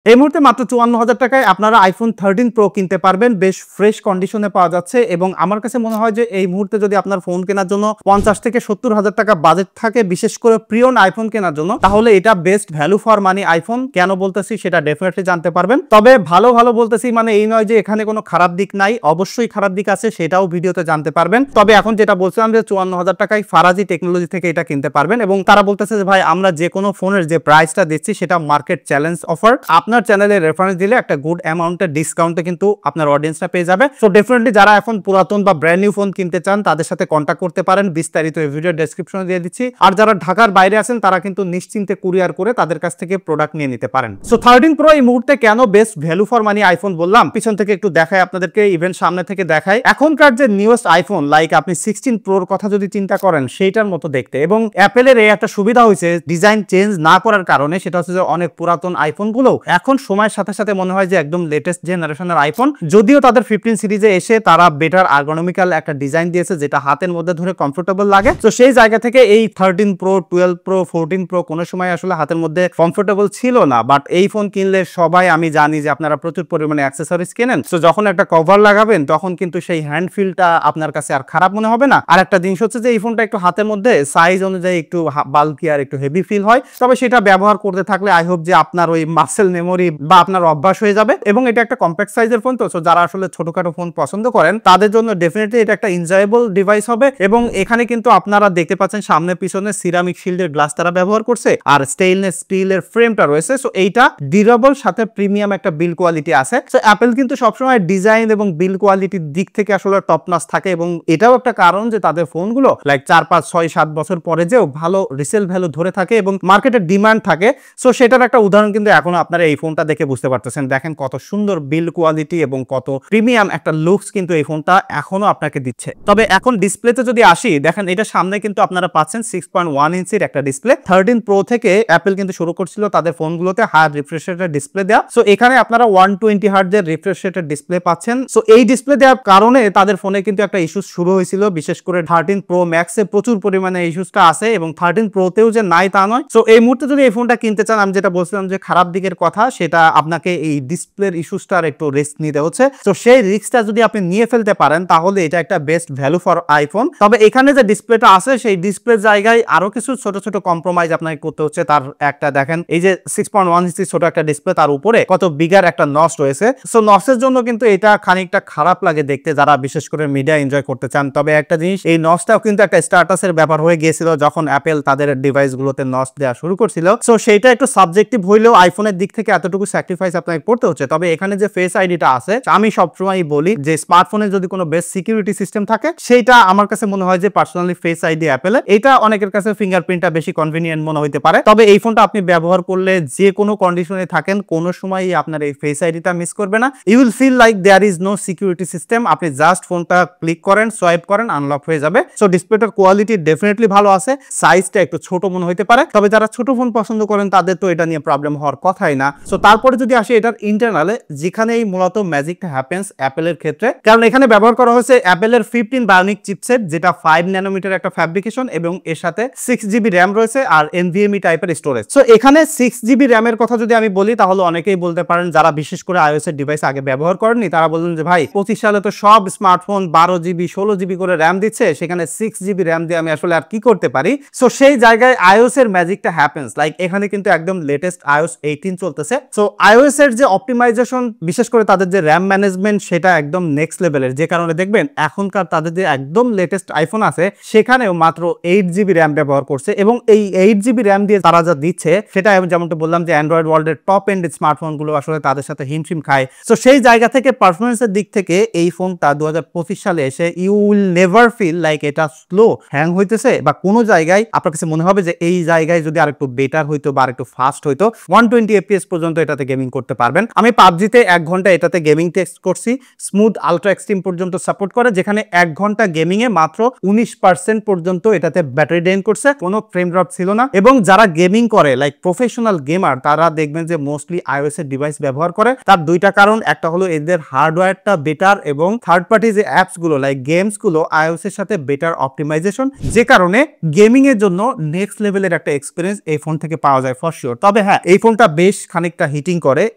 এই মুহূর্তে মাত্র ৫৪,০০০ টাকায় আপনারা iPhone 13 Pro কিনতে পারবেন। বেশ ফ্রেশ কন্ডিশনে পাওয়া যাচ্ছে এবং আমার কাছে মনে হয় যে এই মুহূর্তে যদি আপনার ফোন কেনার জন্য ৫০ থেকে ৭০,০০০ টাকা বাজেট থাকে, বিশেষ করে প্রিয়ন আইফোন কেনার জন্য, তাহলে এটা best value for money iPhone. কেন বলতেছি সেটা ডেফিনেটলি জানতে পারবেন। তবে ভালো বলতেছি মানে এই নয় যে এখানে কোনো খারাপ দিক নাই, অবশ্যই খারাপ দিক আছে, সেটাও ভিডিওতে জানতে পারবেন। তবে এখন যেটা বলছিলাম যে ৫৪,০০০ টাকায় ফারাজি টেকনোলজি থেকে এটা কিনতে পারবেন এবং তারা বলতেছে যে ভাই আমরা যে কোনো ফোনের যে প্রাইসটা দিচ্ছি সেটা মার্কেট চ্যালেঞ্জ অফার। আপনার চ্যানেলে রেফারেন্স দিলে একটা গুড অ্যামাউন্টের ডিসকাউন্টে কিন্তু আপনার অডিয়েন্সটা পেয়ে যাবে। সো ডেফিনেটলি যারা এখন পুরাতন বা ব্র্যান্ড নিউ ফোন কিনতে চান তাদের সাথে কন্ট্যাক্ট করতে পারেন, বিস্তারিত এই ভিডিও ডেসক্রিপশনে দিয়ে দিচ্ছি। আর যারা ঢাকার বাইরে আছেন তারা কিন্তু নিশ্চিন্তে কুরিয়ার করে তাদের কাছ থেকে প্রোডাক্ট নিয়ে নিতে পারেন। সো 13 Pro এই মুহূর্তে কেন best value for money iPhone বললাম, পিছন থেকে একটু দেখাই আপনাদেরকে, ইভেন সামনে থেকে দেখাই। এখনকার যে নিউয়েস্ট আইফোন লাইক আপনি 16 Proর কথা যদি চিন্তা করেন সেইটার মতো দেখতে, এবং অ্যাপেলের এই একটা সুবিধা হয়েছে ডিজাইন চেঞ্জ না করার কারণে, সেটা হচ্ছে যে অনেক পুরাতন আইফোনগুলো এখন সময়ের সাথে সাথে মনে হয় যে একদম লেটেস্ট জেনারেশনের আইফোন। যদিও তাদের 15 সিরিজে এসে তারা বেটার আর্গোনমিক্যাল একটা ডিজাইন দিয়েছে যেটা হাতের মধ্যে ধরে কমফোর্টেবল লাগে। তো সেই জায়গা থেকে এই 13 Pro, 12 Pro, 14 Pro কোনো সময় আসলে হাতের মধ্যে কমফোর্টেবল ছিল না। বাট এই ফোন কিনলে সবাই, আমি জানি যে আপনারা প্রচুর পরিমাণে অ্যাক্সেসরিজ কেনেন, তো যখন একটা কভার লাগাবেন তখন কিন্তু সেই হ্যান্ড ফিলটা আপনার কাছে আর খারাপ মনে হবে না। আর একটা জিনিস হচ্ছে যে এই ফোনটা একটু হাতের মধ্যে সাইজ অনুযায়ী একটু বাল্কি আর একটু হেভি ফিল হয়। তবে সেটা ব্যবহার করতে থাকলে আই হোপ যে আপনার ওই মাসেল মেমোরি বা আপনার অভ্যাস হয়ে যাবে। এবং এটা একটা কম্প্যাক্ট সাইজের ফোন, তো যারা আসলে ছোটখাটো ফোন পছন্দ করেন তাদের জন্য ডেফিনেটলি এটা একটা এনজয়েবল ডিভাইস হবে। এবং এখানে কিন্তু আপনারা দেখতে পাচ্ছেন সামনে পিছনে সিরামিক শিল্ডের গ্লাস তারা ব্যবহার করছে আর স্টেইনলেস স্টিলের ফ্রেমটা রয়েছে। সো এইটা ডিউরেবল, সাথে প্রিমিয়াম একটা বিল্ড কোয়ালিটি আছে। সো অ্যাপেল কিন্তু সবসময় ডিজাইন এবং বিল্ড কোয়ালিটির দিক থেকে আসলে টপ নচ থাকে, এবং এটাও একটা কারণ যে তাদের ফোনগুলো লাইক 4, 5, 6, 7 বছর পরে যেও ভালো রিসেল ভ্যালু ধরে থাকে এবং মার্কেটের ডিমান্ড থাকে। সো সেটার একটা উদাহরণ কিন্তু এখন আপনারা এই ফোনটা দেখে বুঝতে পারতেছেন। দেখেন কত সুন্দর বিল্ড কোয়ালিটি এবং কত প্রিমিয়াম একটা লুকস কিন্তু এই ফোনটা এখনো আপনাকে দিচ্ছে। তবে এখন ডিসপ্লেতে যদি আসি, দেখেন এটা সামনে কিন্তু আপনারা পাচ্ছেন 6.1 ইঞ্চির একটা ডিসপ্লে। 13 Pro থেকে অ্যাপেল কিন্তু শুরু করছিল তাদের ফোনগুলোতে হায়ার রিফ্রেশ রেটের ডিসপ্লে দেওয়া। সো এখানে আপনারা 120 হার্টজের রিফ্রেশ রেটের ডিসপ্লে পাচ্ছেন। সো এই ডিসপ্লে দেওয়ার কারণে তাদের ফোনে কিন্তু একটা ইস্যু শুরু হয়েছিল, বিশেষ করে 13 Pro Max এ প্রচুর পরিমাণে ইস্যুসটা আছে এবং 13 Pro তেও যে নাই তা নয়। সো এই মুহূর্তে যদি এই ফোনটা কিনতে চান, আমি যেটা বলছিলাম যে খারাপ দিকের কথা, সেটা আপনাকে এই ডিসপ্লের ইস্যুসটার একটু রিস্ক নিতে হচ্ছে। তো সেই রিস্কটা যদি আপনি নিয়ে ফেলতে পারেন তাহলে এটা একটা বেস্ট ভ্যালু ফর আইফোন। তবে এখানে যে ডিসপ্লেটা আছে সেই ডিসপ্লে জায়গায় আরো কিছু ছোট ছোট কম্প্রোমাইজ আপনাকে করতে হচ্ছে। তার একটা দেখেন এই যে 6.1 ইঞ্চি ছোট একটা ডিসপ্লে, তার উপরে কত বিগার একটা নচ রয়েছে। সো নচের জন্য কিন্তু এটা খানিকটা খারাপ লাগে দেখতে যারা বিশেষ করে মিডিয়া এনজয় করতে চান। তবে একটা জিনিস, এই নচটাও কিন্তু একটা স্ট্যাটাসের ব্যাপার হয়ে গিয়েছিল যখন অ্যাপেল তাদের ডিভাইসগুলোতে নচ দেওয়া শুরু করছিল। সো সেইটা একটু সাবজেক্টিভ হইলেও আইফোনের দিক থেকে এতটুকু স্যাক্রিফাইস আপনাকে করতে হচ্ছে। তবে এখানে যে ফেস আইডিটা আছে, আমি সবসময় বলি যে স্মার্টফোনে যদি কোনো বেস্ট সিকিউরিটি সিস্টেম থাকে, সেইটা আমার কাছে মনে হয় যে পার্সোনালি ফেস আইডি অ্যাপেলের, এটা অনেকের কাছে ফিঙ্গারপ্রিন্টটা বেশি কনভিনিয়েন্ট মনে হইতে পারে। তবে এই ফোনটা আপনি ব্যবহার করলে যে কোনো কন্ডিশনে থাকেন কোনো সময়ই আপনার এই ফেস আইডিটা মিস করবে না। You will feel like there is no security system. আপনি জাস্ট ফোনটা ক্লিক করেন, সোয়াইপ করেন, আনলক হয়ে যাবে। সো ডিসপ্লেটার কোয়ালিটি ডেফিনেটলি ভালো আছে। সাইজটা একটু ছোট মনে হইতে পারে, তবে যারা ছোট ফোন পছন্দ করেন তাদের তো এটা নিয়ে প্রবলেম হওয়ার কথাই না। সো তারপরে যদি আসি এটার ইন্টারনালে, যেখানে এই মূলত ম্যাজিকটা হ্যাপেন্স অ্যাপেলের ক্ষেত্রে, কারণ এখানে ব্যবহার করা হয়েছে অ্যাপেলের 15 বায়োনিক চিপসেট, যেটা 5 ন্যানোমিটার একটা ফ্যাব্রিকেশন এবং এর সাথে 6GB র্যাম রয়েছে আর NVMe টাইপের স্টোরেজ। সো এখানে 6GB র্যামের কথা যদি আমি বলি তাহলে অনেকেই বলতে পারেন যারা বিশেষ করে iOS এর ডিভাইস আগে ব্যবহার করেননি, তারা বলবেন যে ভাই 25 সালে তো সব স্মার্টফোন 12GB 16GB করে র্যাম দিচ্ছে, সেখানে 6GB র্যাম দিয়ে আমি আসলে আর কি করতে পারি। সো সেই জায়গায় iOS এর ম্যাজিকটা হ্যাপেন্স। লাইক এখানে কিন্তু একদম লেটেস্ট iOS 18 চলতেছে। সো iOS এর যে অপটিমাইজেশন, বিশেষ করে তাদের যে র্যাম ম্যানেজমেন্ট, সেটা একদম নেক্সট লেভেলের। যে কারণে দেখবেন এখনকার তাদের যে একদম লেটেস্ট আইফোন আছে সেখানেও মাত্র 8GB র্যাম ব্যবহার করছে, এবং এই 8GB র্যাম দিয়ে তারা যা দিচ্ছে সেটা যেমনটা বললাম যে অ্যান্ড্রয়েড ওয়ার্ল্ডের টপ এন্ড স্মার্টফোনগুলো আসলে তাদের সাথে হিমশিম খায়। সো সেই জায়গা থেকে পারফরমেন্সের দিক থেকে এই ফোনটা 2025 সালে এসে you will never feel like এটা স্লো হ্যাং হইতেছে বা কোনো জায়গায় আপনার কাছে মনে হবে যে এই জায়গায় যদি আরেকটু বেটার হইতো বা আরেকটু ফাস্ট হইতো। 120 FPS পর্যন্ত এটাতে গেমিং করতে পারবেন। আমি পাবজিতে 1 ঘন্টা এটাতে গেমিং টেস্ট করছি, স্মুথ আলট্রা এক্সট্রিম পর্যন্ত সাপোর্ট করে, যেখানে 1 ঘন্টা গেমিং এ মাত্র 19% পর্যন্ত এটাতে ব্যাটারি ড্রেন করছে, কোনো ফ্রেম ড্রপ ছিল না। এবং যারা গেমিং করে লাইক প্রফেশনাল গেমার, তারা দেখবেন যে মোস্টলি iOS এর ডিভাইস ব্যবহার করে। তার দুইটা কারণ, একটা হলো এদের হার্ডওয়্যারটা বেটার এবং থার্ড পার্টি যে অ্যাপস গুলো লাইক গেমস গুলো iOS এর সাথে বেটার অপটিমাইজেশন, যে কারণে গেমিং এর জন্য নেক্সট লেভেলের একটা এক্সপিরিয়েন্স এই ফোন থেকে পাওয়া যায় ফর শিওর। তবে হ্যাঁ, এই ফোনটা বেশ খানিক খানিকটা হিটিং করে,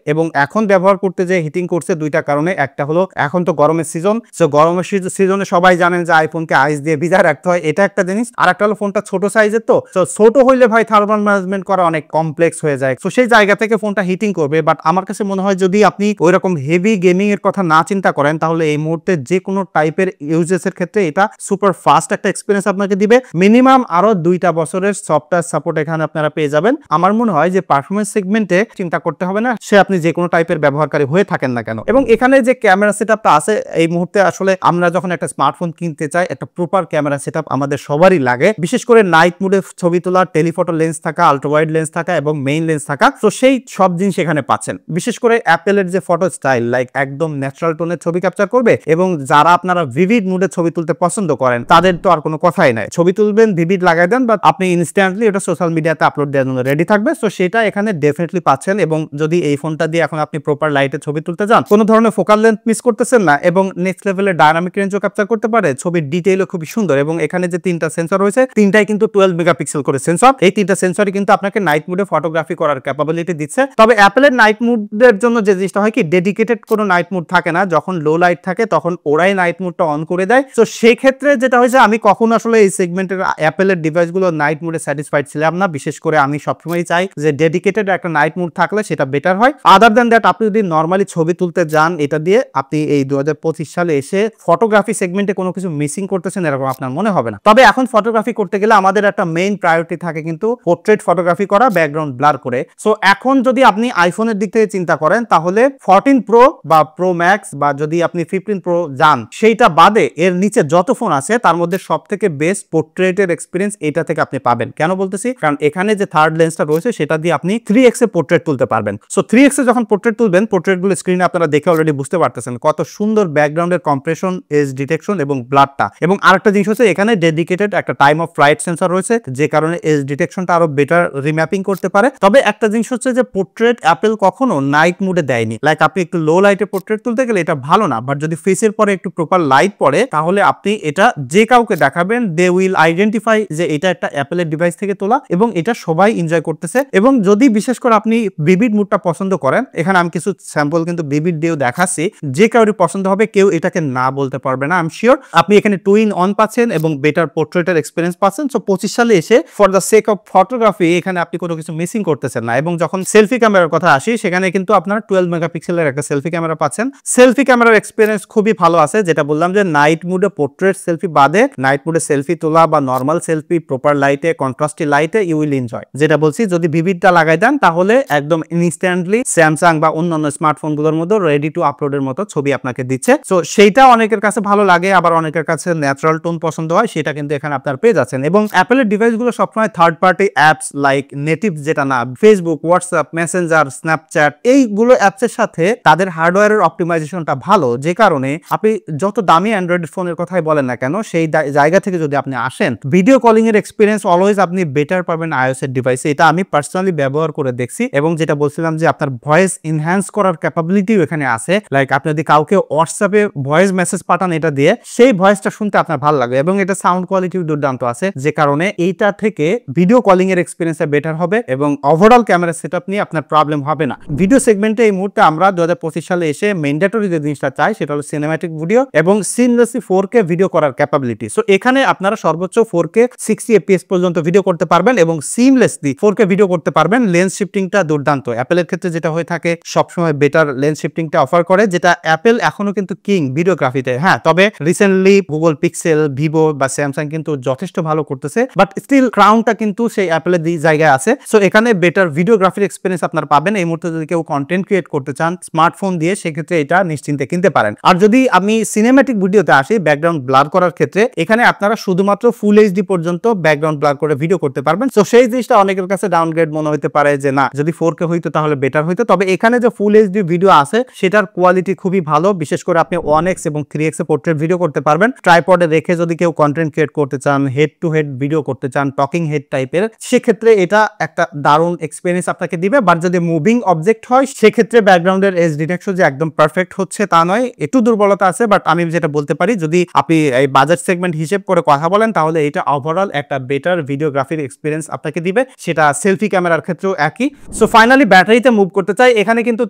এবং এখন ব্যবহার করতে যে হিটিং করছে দুইটা কারণে। একটা হলো এখন তো গরমের সিজন, সো গরমের সিজনে সবাই জানেন যে আইফোনকে আইস দিয়ে ভিজায় রাখতে হয়, এটা একটা জিনিস। আর একটা হলো ফোনটা ছোট সাইজের, তো ছোট হইলে ভাই থার্মাল ম্যানেজমেন্ট করা অনেক কমপ্লেক্স হয়ে যায়, তো সেই জায়গা থেকে ফোনটা হিটিং করবে। বাট আমার কাছে মনে হয় যদি আপনি ওইরকম হেভি গেমিং এর কথা না চিন্তা করেন, তাহলে এই মুহূর্তে যে কোনো টাইপের ইউজেস এর ক্ষেত্রে এটা সুপার ফাস্ট একটা এক্সপিরিয়েন্স আপনাকে দিবে। মিনিমাম আরো 2টা বছরের সফটওয়্যার সাপোর্ট এখানে আপনারা পেয়ে যাবেন। আমার মনে হয় যে পারফরমেন্স সেগমেন্টে চিন্তা করতে হবে না, সে আপনি যে কোনো টাইপের ব্যবহারকারী হয়ে থাকেন না কেন। এবং এখানে যে ক্যামেরা সেটআপটা আছে এই মুহূর্তে, আসলে আমরা যখন একটা স্মার্টফোন কিনতে চাই একটা প্রপার ক্যামেরা সেটআপ আমাদের সবারই লাগে, বিশেষ করে নাইট মোডে ছবি তোলা, টেলিফটো লেন্স থাকা, আলট্রা ওয়াইড লেন্স থাকা এবং মেইন লেন্স থাকা। তো সেই সব জিনিস এখানে পাচ্ছেন। বিশেষ করে অ্যাপেলের যে ফটো স্টাইল, লাইক একদম ন্যাচারাল টোনের ছবি ক্যাপচার করবে, এবং যারা আপনারা ভিভিড মুডে ছবি তুলতে পছন্দ করেন তাদের তো আর কোনো কথাই নাই, ছবি তুলবেন ভিভিড লাগাই দেন, বাট আপনি ইনস্ট্যান্টলি এটা সোশ্যাল মিডিয়াতে আপলোড দেওয়ার জন্য রেডি থাকবে। সো সেটা এখানে ডেফিনেটলি পাচ্ছেন। এবং যদি এই ফোনটা দিয়ে এখন আপনি প্রপার লাইটে ছবি তুলতে যান, কোনো ধরনের ফোকাল লেন্থ মিস করতেছেন না, এবং নেক্সট লেভেলের ডায়নামিক রেঞ্জও ক্যাপচার করতে পারে, ছবির ডিটেইলও খুবই সুন্দর। এবং এখানে যে 3টা সেন্সর রয়েছে, 3টাই কিন্তু 12 মেগাপিক্সেল করে সেন্সর। এই 3টা সেন্সরই কিন্তু আপনাকে নাইট মুডে ফটোগ্রাফি করার ক্যাপাবিলিটি দিচ্ছে। তবে অ্যাপেলের নাইট মুডের জন্য যে জিনিসটা হয় কি, ডেডিকেটেড কোনো নাইট মুড থাকে না, যখন লো লাইট থাকে তখন ওরাই নাইট মুডটা অন করে দেয়। তো সেই ক্ষেত্রে যেটা হয়েছে, আমি কখনো আসলে এই সেগমেন্টের অ্যাপেলের ডিভাইসগুলো নাইট মুডে স্যাটিসফাইড ছিলাম না। বিশেষ করে আমি সবসময় চাই যে ডেডিকেটেড একটা নাইট মুড থাকলে সেটা বেটার হয়। আদার দ্যান দ্যাট, আপনি যদি নর্মালি ছবি তুলতে যান এটা দিয়ে, আপনি এই 2025 সালে এসে ফটোগ্রাফি সেগমেন্টে কোনো কিছু মিসিং করতেছেন এরকম আপনার মনে হবে না। তবে এখন ফটোগ্রাফি করতে গেলে আমাদের একটা মেইন প্রায়োরিটি থাকে কিন্তু পোর্ট্রেট ফটোগ্রাফি করা, ব্যাকগ্রাউন্ড ব্লার করে। সো এখন যদি আপনি আইফোনের দিক থেকে চিন্তা করেন, তাহলে 14 প্রো বা প্রো ম্যাক্স, বা যদি আপনি 15 প্রো যান, সেইটা বাদে এর নিচে যত ফোন আছে তার মধ্যে সব থেকে বেস্ট পোর্ট্রেটের এক্সপিরিয়েন্স এটা থেকে আপনি পাবেন। কেন বলতেছি, কারণ এখানে যে থার্ড লেন্সটা রয়েছে সেটা দিয়ে আপনি 3x এ পোর্ট্রেট তুলতে পারবেন। সো 3x এ যখন পোর্ট্রেট তুলবেন, পোর্ট্রেটগুলো স্ক্রিনে আপনারা দেখে অলরেডি বুঝতে পারতেছেন কত সুন্দর ব্যাকগ্রাউন্ডের কম্প্রেশন, এজ ডিটেকশন এবং ব্লারটা। এবং আরেকটা জিনিস হচ্ছে, এখানে ডেডিকেটেড একটা টাইম অফ ফ্লাইট সেন্সর রয়েছে, যে কারণে এজ ডিটেকশনটা আরো বেটার রিম্যাপিং করতে পারে। তবে একটা জিনিস হচ্ছে যে পোর্ট্রেট অ্যাপেল কখনো নাইট মুডে দেয়নি। লাইক আপনি একটু লো লাইটে পোর্ট্রেট তুলতে গেলে এটা ভালো না, বাট যদি ফেসের পরে একটু প্রপার লাইট পড়ে, তাহলে আপনি এটা যে কাউকে দেখাবেন, দে উইল আইডেন্টিফাই যে এটা একটা অ্যাপেলের ডিভাইস থেকে তোলা, এবং এটা সবাই এনজয় করতেছে। এবং যদি বিশেষ করে আপনি ভিভিড মুডটা পছন্দ করেন, এখানে আমি কিছু স্যাম্পল কিন্তু ভিভিড দিয়েও দেখাচ্ছি, যে কাউরি পছন্দ হবে, কেউ এটাকে না বলতে পারবে না। আই এম শিওর আপনি এখানে 2 in 1 পাচ্ছেন এবং বেটার পোর্ট্রেটের এক্সপিরিয়েন্স পাচ্ছেন। সো 25 সালে এসে for the sake of photography এখানে আপনি কোনো কিছু মিসিং করতেছেন না। এবং যখন সেলফি ক্যামেরার কথা আসি, সেখানে কিন্তু আপনার 12 মেগাপিক্সেলের একটা সেলফি ক্যামেরা পাচ্ছেন। সেলফি ক্যামেরার এক্সপিরিয়েন্স খুবই ভালো আছে, যেটা বললাম যে নাইট মুডে পোর্ট্রেট সেলফি বাদে নাইট মুডে সেলফি তোলা বা নর্মাল সেলফি প্রপার লাইটে, কন্ট্রাস্টি লাইটে ইউ উইল এনজয়। যেটা বলছি, যদি ভিভিডটা লাগাই দেন তাহলে একদম ইনস্ট্যান্টলি স্যামসাং বা অন্যান্য স্মার্টফোনগুলোর মধ্যে রেডি টু আপলোডের মতো ছবি আপনাকে দিচ্ছে। সো সেইটা অনেকের কাছে ভালো লাগে, আবার অনেকের কাছে ন্যাচারাল টোন পছন্দ হয়, সেটা কিন্তু এখানে আপনার পেয়ে যাচ্ছেন। এবং অ্যাপেলের ডিভাইসগুলো সবসময় third party apps like native, যেটা না ফেসবুক, হোয়াটসঅ্যাপ, মেসেঞ্জার, স্ন্যাপচ্যাট, এইগুলো অ্যাপসের সাথে তাদের হার্ডওয়্যারের অপটিমাইজেশনটা ভালো, যে কারণে আপনি যত দামি অ্যান্ড্রয়েড ফোনের কথাই বলেন না কেন, সেই জায়গা থেকে যদি আপনি আসেন, ভিডিও কলিং এর এক্সপিরিয়েন্স অলওয়েজ আপনি বেটার পাবেন আইওএস এর ডিভাইসে। এটা আমি পার্সোনালি ব্যবহার করে দেখছি। এবং যেটা বলছিলাম যে আপনার ভয়েস এনহ্যান্স করার ক্যাপাবিলিটিও এখানে আছে। লাইক আপনি যদি কাউকে হোয়াটসঅ্যাপে ভয়েস মেসেজ পাঠান এটা দিয়ে, সেই ভয়েসটা শুনতে আপনার ভালো লাগে, এবং এটা সাউন্ড কোয়ালিটিও দুর্দান্ত আছে, যে কারণে এইটা থেকে ভিডিও কলিং এর এক্সপিরিয়েন্সটা বেটার হবে এবং ওভারঅল ক্যামেরা সেটআপ নিয়ে আপনার প্রবলেম হবে না। ভিডিও সেগমেন্টে এই মুহূর্তে আমরা 2025 সালে এসে ম্যান্ডেটরি যে জিনিসটা চাই সেটা হলো সিনেম্যাটিক ভিডিও এবং সিমলেসলি 4K ভিডিও করার ক্যাপাবিলিটি। সো এখানে আপনারা সর্বোচ্চ 4K 60 fps পর্যন্ত ভিডিও করতে পারবেন এবং সিমলেসলি 4K ভিডিও করতে পারবেন। লেন্স শিফটিংটা দুর্দান্ত, অ্যাপেলের ক্ষেত্রে যেটা হয়ে থাকে সবসময় বেটার লেন্স শিফটিংটা অফার করে, যেটা অ্যাপেল এখনো কিন্তু কিং ভিডিওগ্রাফিতে। হ্যাঁ, তবে রিসেন্টলি গুগল পিক্সেল, ভিভো বা স্যামসাং কিন্তু যথেষ্ট ভালো করতেছে, বাট স্টিল ক্রাউনটা কিন্তু সেই অ্যাপেলের জায়গায় আছে। সো এখানে বেটার ভিডিওগ্রাফির এক্সপিরিয়েন্স আপনারা পাবেন। এই মুহূর্তে যদি কেউ কন্টেন্ট ক্রিয়েট করতে চান স্মার্টফোন দিয়ে, সেক্ষেত্রে এটা নিশ্চিন্তে কিনতে পারেন। আর যদি আমি সিনেম্যাটিক ভিডিওতে আসি, ব্যাকগ্রাউন্ড ব্লার করার ক্ষেত্রে, এখানে আপনারা শুধুমাত্র ফুল এইচডি পর্যন্ত ব্যাকগ্রাউন্ড ব্লার করে ভিডিও করতে পারবেন। সো সেই জিনিসটা অনেকের কাছে ডাউনগ্রেড মনে হতে পারে যে না, যদি 4K হইতো তাহলে বেটার হইতো। তবে এখানে যে ফুল এইচডি ভিডিও আছে সেটার কোয়ালিটি খুবই ভালো, বিশেষ করে আপনি 1x এবং 3x এ পোর্ট্রেট ভিডিও করতে পারবেন। ট্রাইপডে রেখে যদি কেউ কন্টেন্ট ক্রিয়েট করতে চান, হেড টু হেড ভিডিও করতে চান, টকিং হেড টাইপের, সেক্ষেত্রে এটা একটা দারুণ এক্সপিরিয়েন্স আপনাকে দিবে। বাট যদি মুভিং অবজেক্ট হয়, সেক্ষেত্রে ব্যাকগ্রাউন্ডের এজ ডিটেকশন যে একদম পারফেক্ট হচ্ছে তা নয়, একটু দুর্বলতা আছে। বাট আমি যেটা বলতে পারি, যদি আপনি এই বাজেট সেগমেন্ট হিসেব করে কথা বলেন, তাহলে এটা ওভারঅল একটা বেটার ভিডিওগ্রাফির এক্সপিরিয়েন্স আপনাকে দিবে। সেটা সেলফি ক্যামেরার ক্ষেত্রেও একই। সো ফাইনালি ফাইনালি ব্যাটারিতে মুভ করতে চাই। এখানে কিন্তু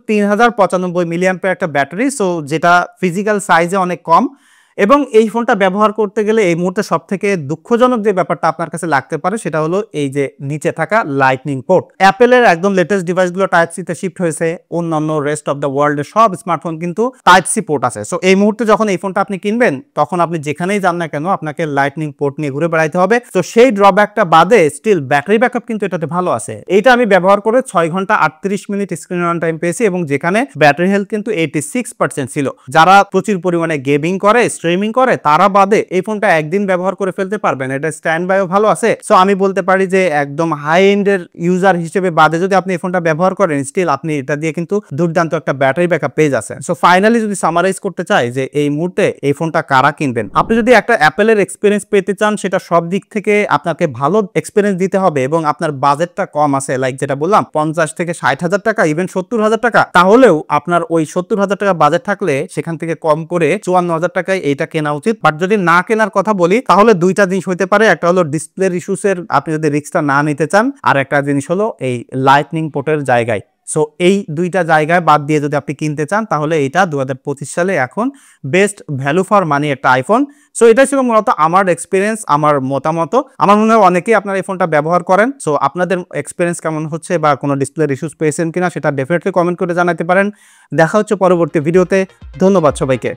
3095 মিলিঅ্যাম্পিয়ার একটা ব্যাটারি, সো যেটা ফিজিক্যাল সাইজে অনেক কম। এবং এই ফোনটা ব্যবহার করতে গেলে এই মুহূর্তে সবথেকে দুঃখজনক যে ব্যাপারটা আপনার কাছে লাগতে পারে সেটা হলো এই যে নিচে থাকা লাইটনিং পোর্ট। অ্যাপেলের একদম লেটেস্ট ডিভাইসগুলো টাইপ সি তে শিফট হয়েছে, অন্যান্য রেস্ট অফ দ্য ওয়ার্ল্ডের সব স্মার্টফোন কিন্তু টাইপ সি পোর্ট আছে। সো এই মুহূর্তে যখন এই ফোনটা আপনি কিনবেন তখন আপনি যেখানেই যান না কেন আপনাকে লাইটনিং পোর্ট নিয়ে ঘুরে বেড়াইতে হবে। তো সেই ড্রব্যাকটা বাদে স্টিল ব্যাটারি ব্যাকআপ কিন্তু এটাতে ভালো আছে। এইটা আমি ব্যবহার করে 6 ঘন্টা 38 মিনিট স্ক্রিন অন টাইম পেয়েছি এবং যেখানে ব্যাটারি হেলথ কিন্তু 86% ছিল। যারা প্রচুর পরিমাণে গেমিং করে, স্ট্রিমিং করে, তারা বাদে এই ফোনটা একদিন ব্যবহার করে ফেলতে পারবেন। এটা স্ট্যান্ড বাইও ভালো আছে। সো আমি বলতে পারি যে একদম হাই এন্ডের ইউজার হিসেবে বাদে যদি আপনি এই ফোনটা ব্যবহার করেন স্টিল আপনি এটা দিয়ে কিন্তু দুর্দান্ত একটা ব্যাটারি ব্যাকআপ পেয়ে যাচ্ছেন। সো ফাইনালি যদি সামারাইজ করতে চাই যে এই মুহূর্তে এই ফোনটা কারা কিনবেন, আপনি যদি একটা অ্যাপেলের এক্সপিরিয়েন্স পেতে চান সেটা সব দিক থেকে আপনাকে ভালো এক্সপিরিয়েন্স দিতে হবে এবং আপনার বাজেটটা কম আছে, লাইক যেটা বললাম 50 থেকে 60,000 টাকা, ইভেন 70,000 টাকা, তাহলেও আপনার ওই 70,000 টাকা বাজেট থাকলে সেখান থেকে কম করে 54,000 টাকায় এইটা কেনা উচিত। বাট যদি না কেনার কথা বলি তাহলে দুইটা জিনিস হইতে পারে, একটা হলো ডিসপ্লের ইস্যুসের আপনি যদি রিস্কটা না নিতে চান, আর একটা জিনিস হলো এই লাইটনিং পোর্টের জায়গায়। সো এই দুইটা জায়গায় বাদ দিয়ে যদি আপনি কিনতে চান তাহলে এটা 2025 সালে এখন বেস্ট ভ্যালু ফর মানি একটা আইফোন। সো এটাই ছিল মূলত আমার এক্সপিরিয়েন্স, আমার মতামত। আমার মনে হয় অনেকেই আপনার এই ফোনটা ব্যবহার করেন। সো আপনাদের এক্সপিরিয়েন্স কেমন হচ্ছে বা কোনো ডিসপ্লের ইস্যুস পেয়েছেন কিনা সেটা ডেফিনেটলি কমেন্ট করে জানাতে পারেন। দেখা হচ্ছে পরবর্তী ভিডিওতে। ধন্যবাদ সবাইকে।